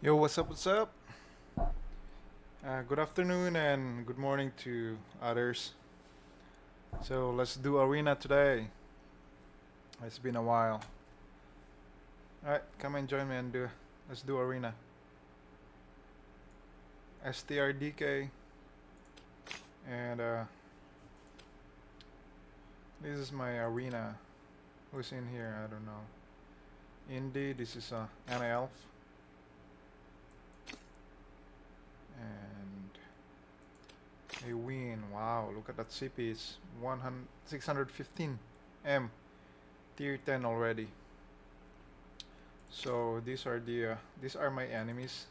Yo, what's up? What's up? Good afternoon and good morning to others. So let's do arena today. It's been a while. All right, come and join me and do. Let's do arena. STRDK and this is my arena. Who's in here? I don't know. Indy, this is an elf and a win. Wow, look at that CP. It's 615 M, tier 10 already. So these are my enemies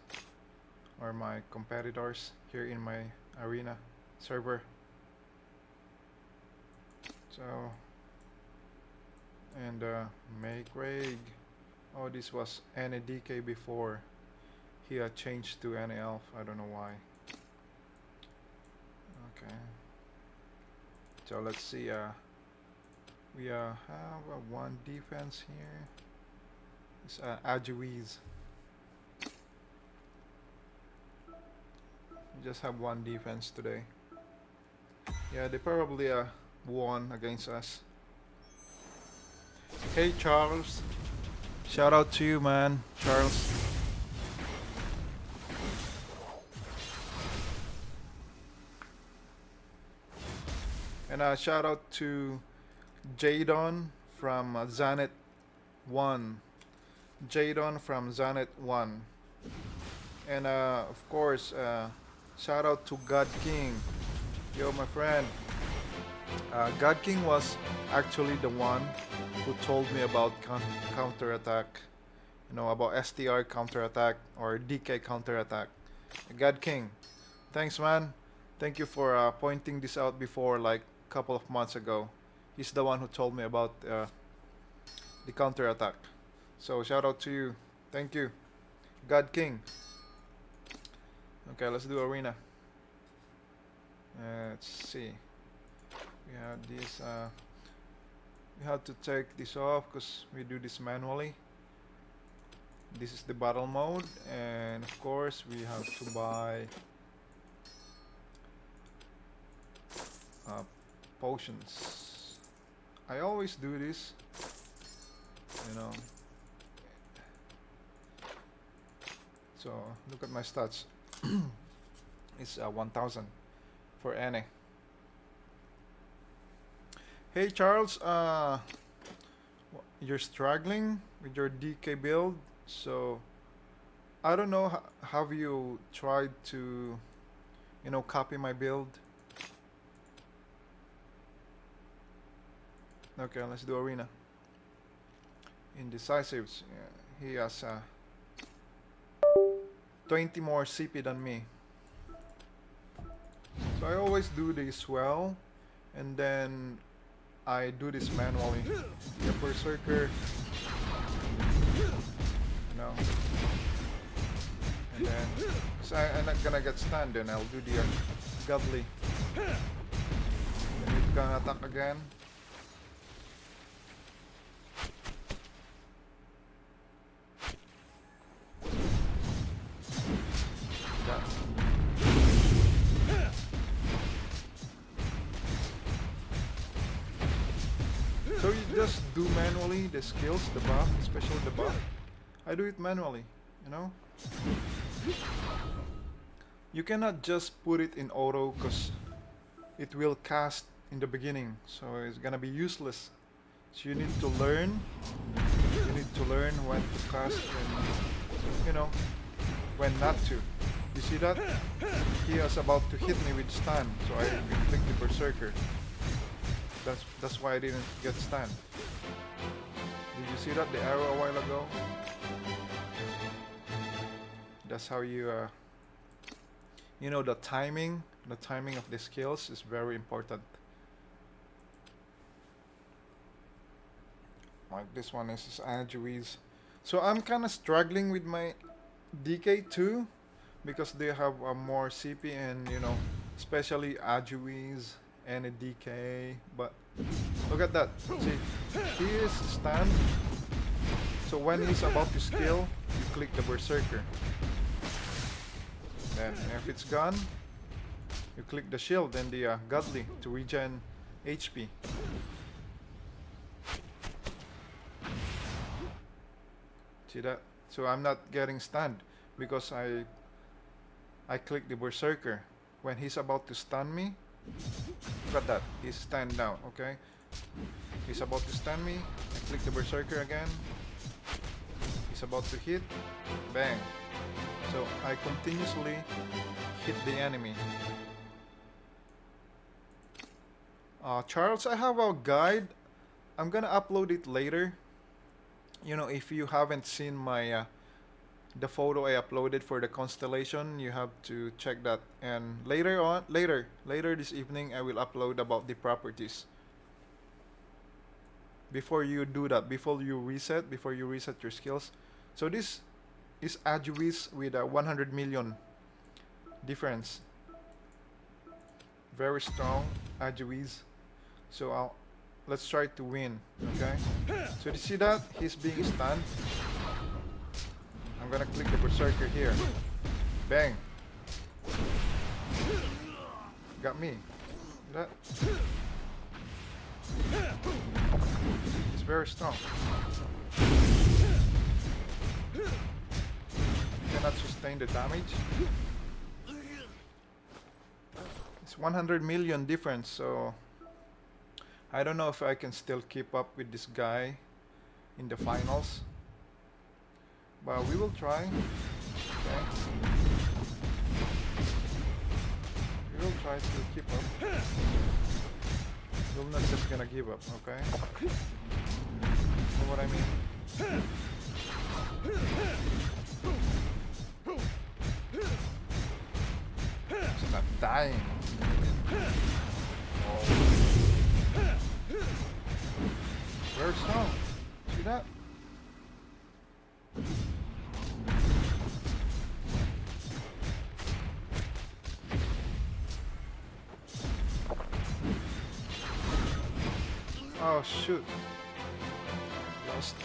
or my competitors here in my arena server. So and make Craig. Oh, this was NADK before. He had changed to any elf. I don't know why. Okay. So let's see. We have one defense here. It's Ajuiz. We just have one defense today. Yeah, they probably won against us. Hey Charles. Shout out to you, man, Charles. And shout out to Jadon from Zanet 1. Jadon from Zanet 1. And of course, shout out to God King. Yo, my friend. God King was actually the one who told me about counterattack. You know, about STR counterattack or DK counterattack. God King. Thanks, man. Thank you for pointing this out before, like a couple of months ago. He's the one who told me about the counterattack. So shout out to you. Thank you. God King. Okay, let's do arena. Let's see. We have this. We have to take this off because we do this manually. This is the battle mode, and of course we have to buy potions. I always do this, you know. So look at my stats. It's 1000 for NA. Hey Charles, you're struggling with your DK build, so I don't know. Have you tried to, you know, copy my build? Okay, let's do arena. Indecisives. Yeah, he has 20 more CP than me. So I always do this well, and then I do this manually. The berserker, you know, and then so I'm not gonna get stunned. Then I'll do the godly. Then it's gonna attack again. So you just do manually the skills, the buff, especially the buff. I do it manually, you know. You cannot just put it in auto because it will cast in the beginning, so it's gonna be useless. So you need to learn. You need to learn when to cast and, you know, when not to. You see that? He was about to hit me with stun, so I clicked the berserker. That's why I didn't get stunned. Did you see that, the arrow a while ago? That's how you you know, the timing of the skills is very important. Like this one is Ajuiz. So I'm kind of struggling with my DK too, because they have more CP and, you know, especially Ajuiz and a DK. But look at that. See, he is stunned. So when he's about to skill, you click the berserker. Then if it's gone, you click the shield and the godly to regen HP. See that? So I'm not getting stunned because I click the berserker. When he's about to stun me, look at that. He's stunned now, okay? He's about to stun me. I click the berserker again. He's about to hit. Bang. So I continuously hit the enemy. Charles, I have a guide. I'm gonna upload it later. You know, if you haven't seen my the photo I uploaded for the constellation, you have to check that. And later this evening, I will upload about the properties. Before you do that, before you reset your skills. So this is Ajuis with a 100 million difference. Very strong Ajuis. So let's try to win, okay? So you see that? He's being stunned. I'm gonna click the berserker here. Bang. Got me. That. It's very strong. Cannot sustain the damage. It's 100 million difference, so I don't know if I can still keep up with this guy in the finals. But we will try. Okay. We will try to keep up. We're not just gonna give up, okay? You know what I mean? It's not dying. Oh. Very strong. See that? Oh shoot. Lost.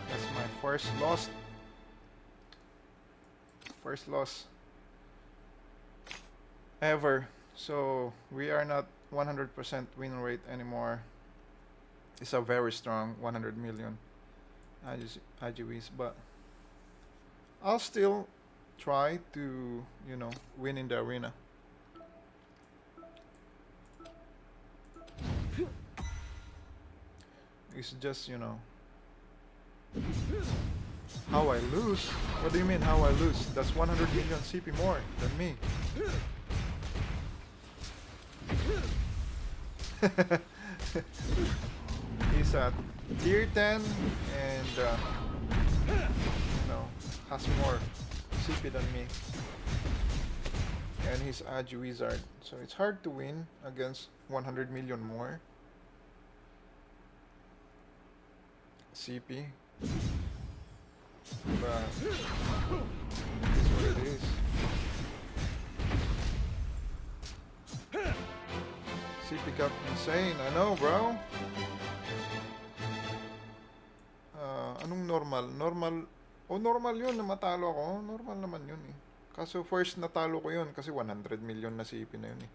That's my first loss. First loss ever. So we are not 100% win rate anymore. It's a very strong 100 million IGVs, but I'll still try to, you know, win in the arena. It's just, you know, how I lose. What do you mean how I lose? That's 100 million CP more than me. He's at tier 10 and you know, has more CP than me. And he's Agi Wizard, so it's hard to win against 100 million more CP. But it's what it is. CP got insane, I know, bro. Anong normal? Normal yun na matalo ako. Normal naman yun eh. Kaso first natalo ko yun kasi 100 million na CP na yun eh.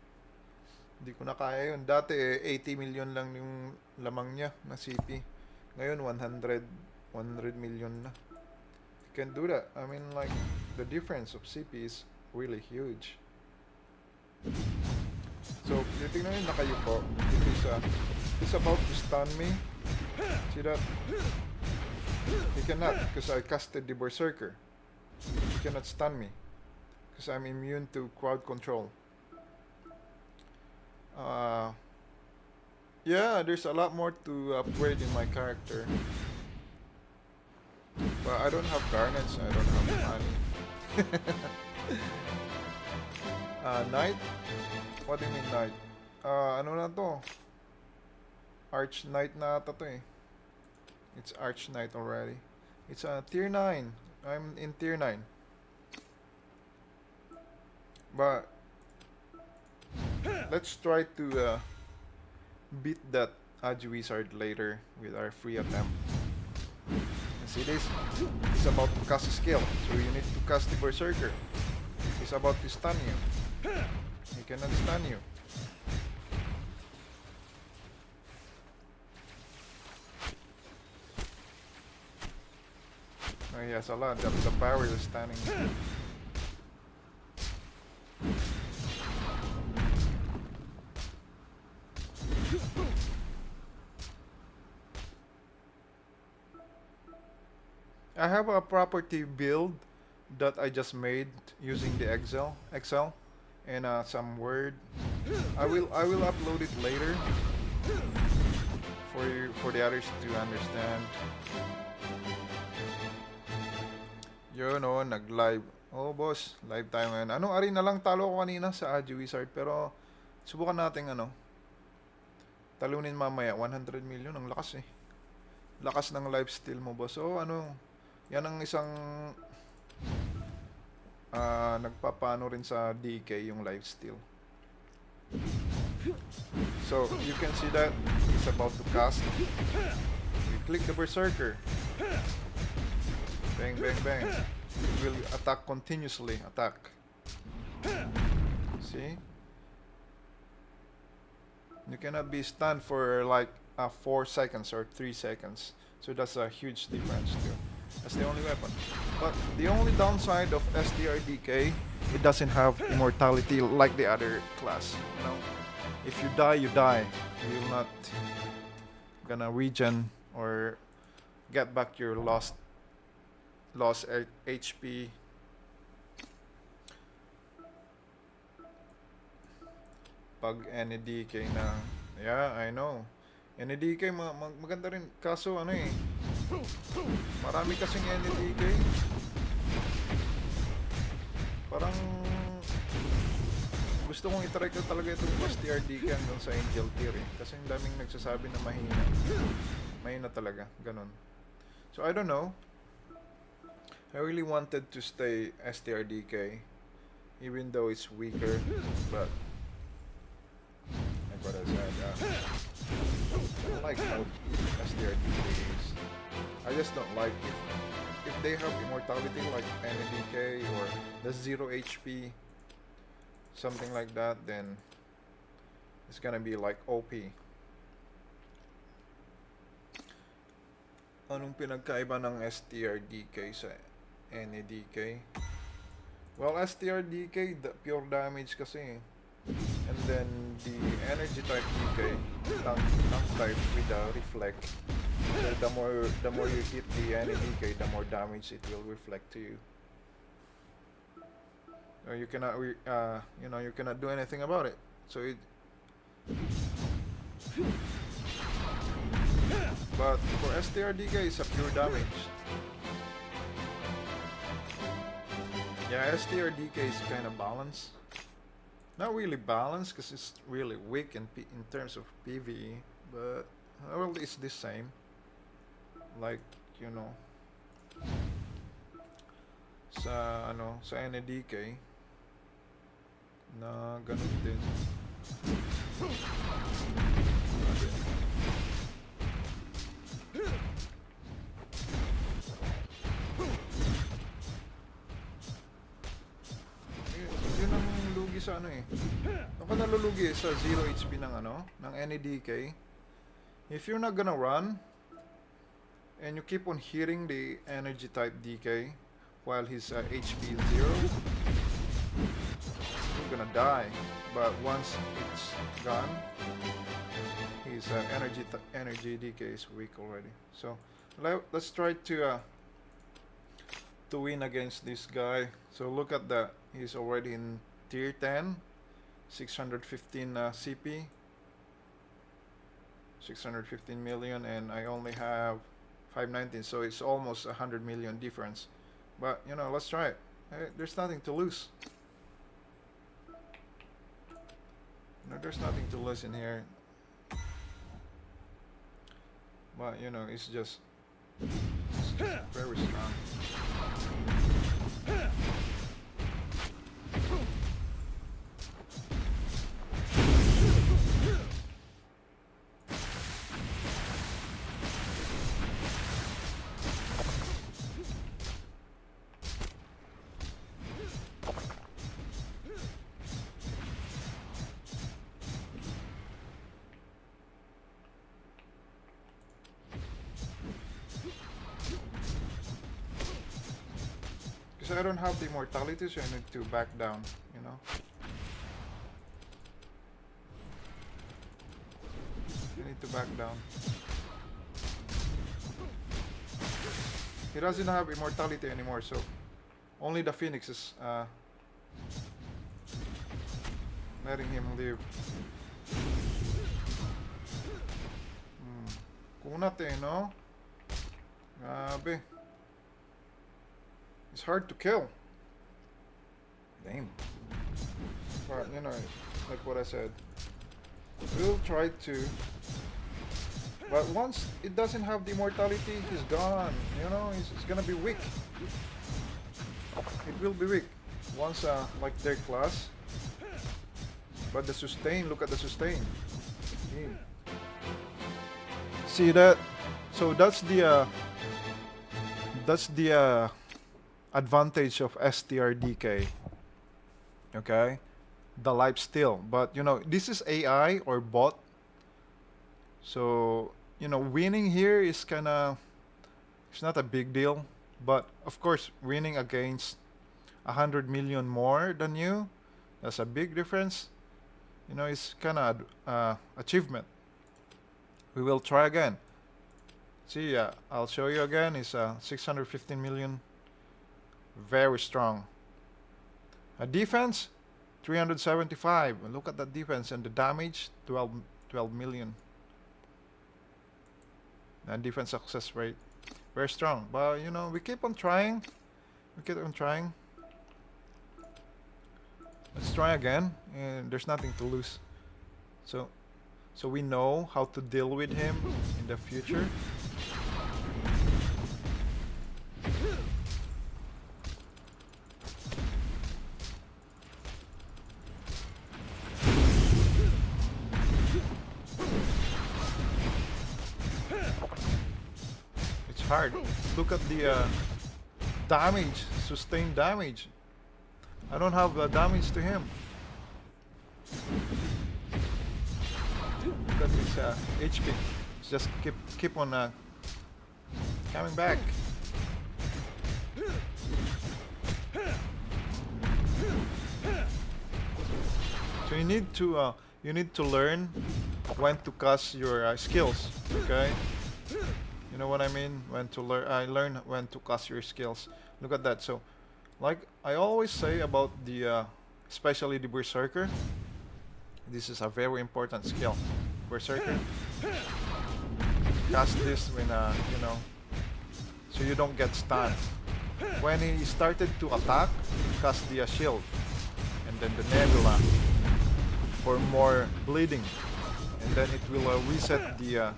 Hindi ko na kaya yun. Dati 80 million lang yung lamang niya na CP. Ngayon 100 million na. You can do that. I mean, like, the difference of CP is really huge. So, titignan nyo, nakayupo. He's about to stun me. See that? He cannot, because I casted the Berserker. He cannot stun me, because I'm immune to crowd control. Yeah, there's a lot more to upgrade in my character. But I don't have garnets, I don't have money. Knight? What do you mean knight? Ano na to? Arch Knight na ata to eh. It's Arch Knight already. It's a tier 9. I'm in tier 9. But let's try to beat that Agi Wizard later with our free attempt. And see this? He's about to cast a skill, so you need to cast the Berserker. He's about to stun you. He cannot stun you. Oh, he has a lot. The power is stunning. I have a property build that I just made using the Excel and some Word. I will upload it later for the others to understand. Yun o, nag-live. Oh boss, live tayo ngayon. Ano, ari na lang talo ko kanina sa Agi Wizard pero subukan natin talunin mamaya 100 million. Ang lakas eh. Lakas ng lifesteal mo boss. So ano, yan ang isang nagpapano rin sa DK yung lifesteal. So you can see that he's about to cast. You click the Berserker. Bang, bang, bang. It will attack continuously. Attack. See? You cannot be stunned for like 4 seconds or 3 seconds. So that's a huge difference too. That's the only weapon. But the only downside of SDRDK, it doesn't have immortality like the other class. You know, if you die, you die. You're not gonna regen or get back your lost HP. Pag NDK na, yeah, I know. NDK maganda rin kaso ano eh. Marami kasing NDK. Parang gusto kong itry ko talaga itong STRDK hanggang sa Angel Tier eh. Kasi ang daming nagsasabi na mahina. Mahina talaga, ganun. So I don't know. I really wanted to stay STRDK even though it's weaker, but like what I said, I like how STRDK is. I just don't like if they have immortality like NDK or the 0 HP, something like that, then it's gonna be like OP. Anong pinagkaiba ng STRDK sa NDK? Well, STRDK, the pure damage kasi. And then the energy type DK, tank type with the reflect. So the more you hit the NDK, the more damage it will reflect to you. You cannot you cannot do anything about it. So it. But for STRDK, it's a pure damage. Yeah, STRDK is kind of balanced. Not really balanced because it's really weak in terms of PvE, but well, it's the same. Like, you know, sa NDK na ganun din. Yun ang lugi sa ano eh. Ako nalulugi sa 0 HP ng NEDK. If you're not gonna run and you keep on hitting the energy type DK while his HP is 0, you're gonna die. But once it's gone, his energy DK is weak already. So let's try to win against this guy. So look at that. He's already in tier 10, 615 CP, 615 million, and I only have 519. So it's almost 100 million difference. But you know, let's try it. There's nothing to lose. No, there's nothing to lose in here. But you know, it's just very strong. I don't have the immortality, so I need to back down, you know. I need to back down. He doesn't have immortality anymore, so only the Phoenix is letting him live. Kunat eh, no? Grabe. It's hard to kill. Damn. But, you know, like what I said. We'll try to. But once it doesn't have the immortality, he's gone. You know, it's gonna be weak. It will be weak. Once, like their class. But the sustain, look at the sustain. Damn. See that? So that's the advantage of STRDK. Okay, the life steal. But you know, this is AI or bot. So you know, winning here is it's not a big deal. But of course, winning against 100 million more than you, that's a big difference. You know, it's achievement. We will try again. See, I'll show you again. It's 615 million. Very strong. A defense, 375. Look at that defense and the damage, 12 million. And defense success rate, very strong. But you know, we keep on trying. We keep on trying. Let's try again. And there's nothing to lose. So we know how to deal with him in the future. It's hard. Look at the damage, sustained damage. I don't have damage to him. Because it's HP. It's just keep on coming back. So you need to learn when to cast your skills. Okay, you know what I mean? When to learn, I learn when to cast your skills. Look at that. So, like I always say about the, especially the Berserker. This is a very important skill. Berserker. Cast this when you know, so you don't get stunned. When he started to attack, cast the shield, and then the nebula for more bleeding, and then it will reset the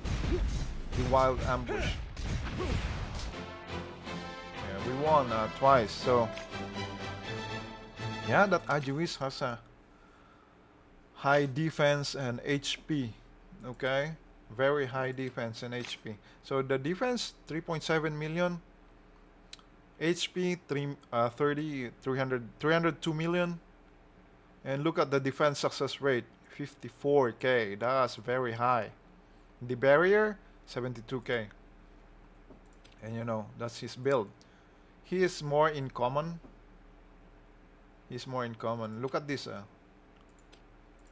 wild ambush. Yeah, we won twice. So yeah, that Ajuis has a high defense and HP. Okay, very high defense and HP. So the defense 3.7 million, HP 302 million, and look at the defense success rate 54k. That's very high. The barrier 72k, and you know that's his build. He is more in common. He's more in common. Look at this.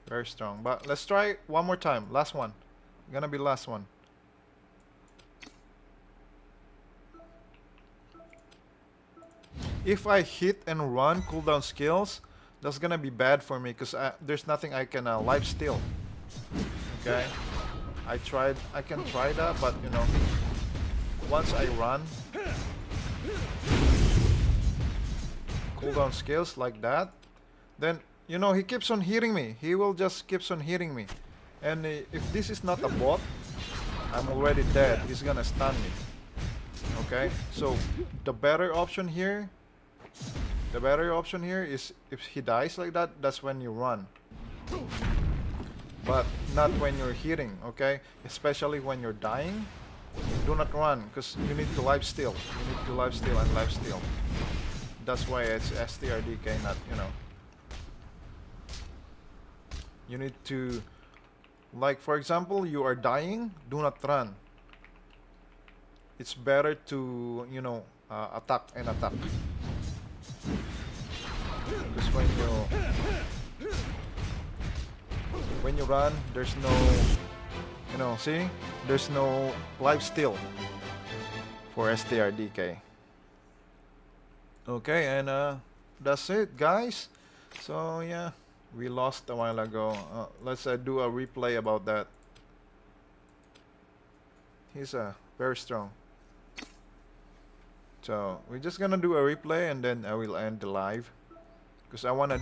Very strong. But let's try one more time. Last one. Gonna be last one. If I hit and run cooldown skills, that's gonna be bad for me because there's nothing I can life steal. Okay. I can try that, but you know, once I run cooldown skills like that, then you know, he keeps on hitting me. He will just keeps on hitting me. And if this is not a bot, I'm already dead. He's gonna stun me. Okay? So the better option here is if he dies like that, that's when you run. But not when you're hitting, okay? Especially when you're dying, do not run because you need to life steal. You need to life steal and life steal. That's why it's STRDK, not, you know. You need to, like for example, you are dying, do not run. It's better to, you know, attack and attack. when you run, there's no, see, there's no life steal for STRDK. Okay, and that's it, guys. So yeah, we lost a while ago. Let's do a replay about that. He's very strong. So we're just gonna do a replay and then I will end the live because I wanna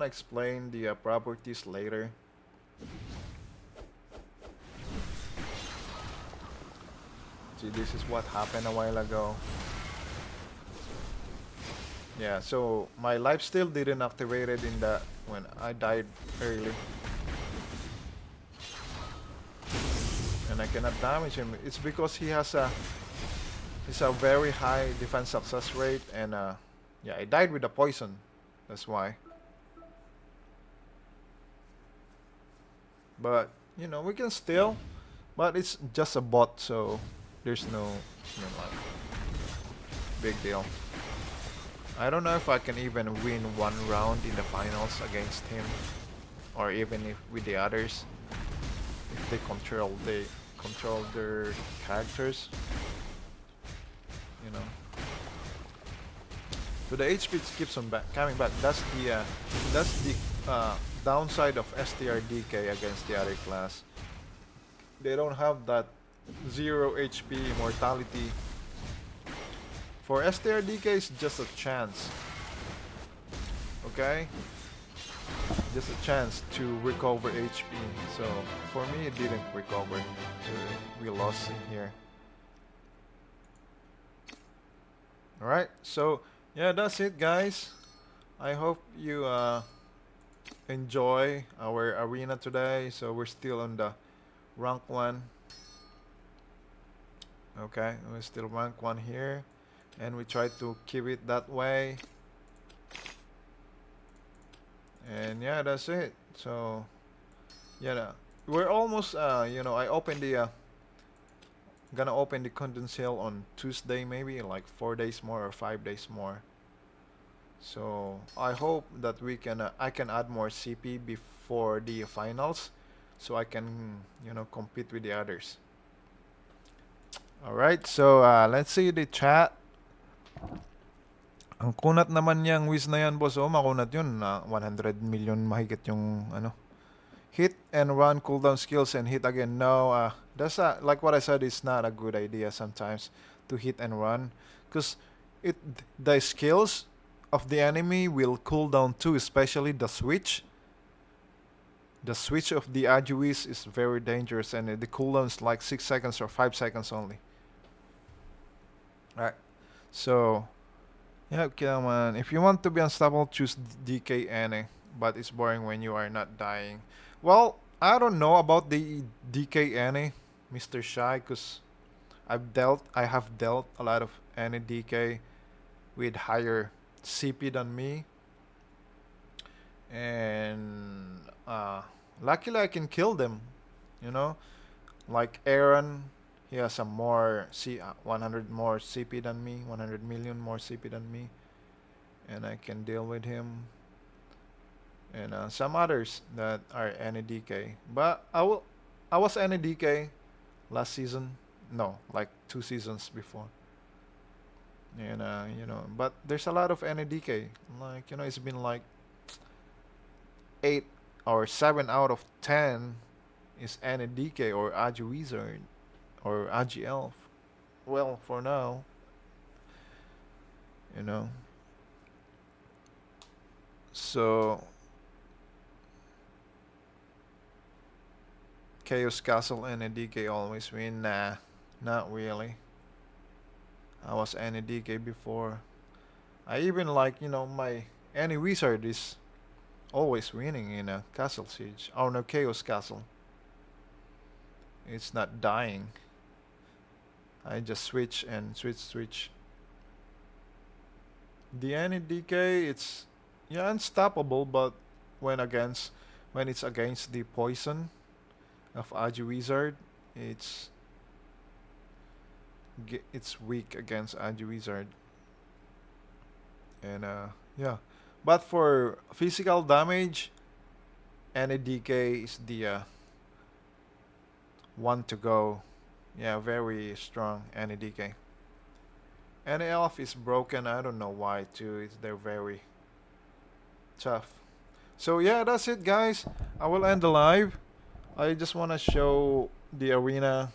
explain the properties later. See, this is what happened a while ago. Yeah, so my life steal didn't activate it in the when I died early. And I cannot damage him. It's because he's a very high defense success rate and yeah, I died with the poison. That's why. But we can still, but it's just a bot, so there's no, like, big deal. I don't know if I can even win one round in the finals against him, or even if with the others, if they control their characters. So the HP keeps on coming back. That's the downside of STRDK against the other class. They don't have that 0 HP mortality. For STRDK, it's just a chance. Okay? Just a chance to recover HP. So for me, it didn't recover. So we lost in here. Alright, so yeah, that's it, guys. I hope you enjoy our arena today. So we're still on the rank 1. Okay, we're still rank 1 here. And we try to keep it that way. And yeah, that's it. So yeah, we're almost I opened the gonna open the Condensed Hill on Tuesday, maybe like 4 days more or 5 days more. So I hope that I can add more CP before the finals, so I can compete with the others. All right, so let's see the chat. Ang kunat naman niyang whiz na yan, boss. Oh, makunat yun. 100 million mahigit yung hit and run cooldown skills and hit again. No, that's like what I said. It's not a good idea sometimes to hit and run, because the skills of the enemy will cool down too, especially the switch. The switch of the Ajuis is very dangerous, and the cooldown is like 6 seconds or 5 seconds only. Alright, so yeah, come on. If you want to be unstoppable, choose DK any, but it's boring when you are not dying. Well, I don't know about the DK any, Mr. Shy, because I have dealt a lot of any DK with higher CP than me, and luckily I can kill them. Like Aaron, he has a more 100 more CP than me, 100 million more CP than me, and I can deal with him. And some others that are NADK. But I was NADK last season. No, like 2 seasons before. And but there's a lot of NADK. Like it's been like 8 or 7 out of 10 is NADK or Agi Wizard or Agi Elf. Well, for now, So Chaos Castle and NADK always win. Nah, not really. I was NADK before. I even like my any wizard is always winning in a castle siege. Oh no, Chaos Castle. It's not dying. I just switch and switch. The NADK, it's unstoppable, but when it's against the poison of Agi Wizard, it's weak against Agi Wizard. And yeah, But for physical damage, NADK is the one to go. Yeah, very strong NADK. NA Elf is broken. I don't know why too. They're very tough. So yeah, that's it, guys. I will end the live. I just want to show the arena,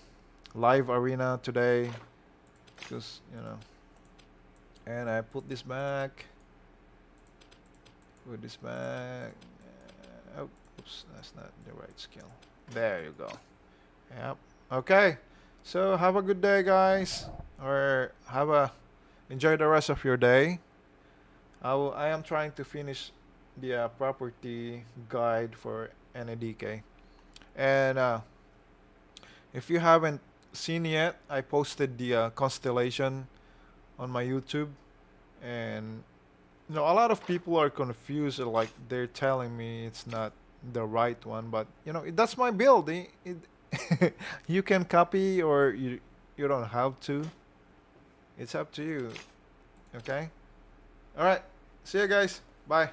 live arena today, because And I put this back. Put this back. Oh, oops, that's not the right skill. There you go. Yep. Okay. So have a good day, guys, or enjoy the rest of your day. I am trying to finish the property guide for NADK. And if you haven't seen yet, I posted the constellation on my YouTube, and a lot of people are confused. Like they're telling me it's not the right one, but that's my build. You can copy or you don't have to. It's up to you. Okay. All right. See you guys. Bye.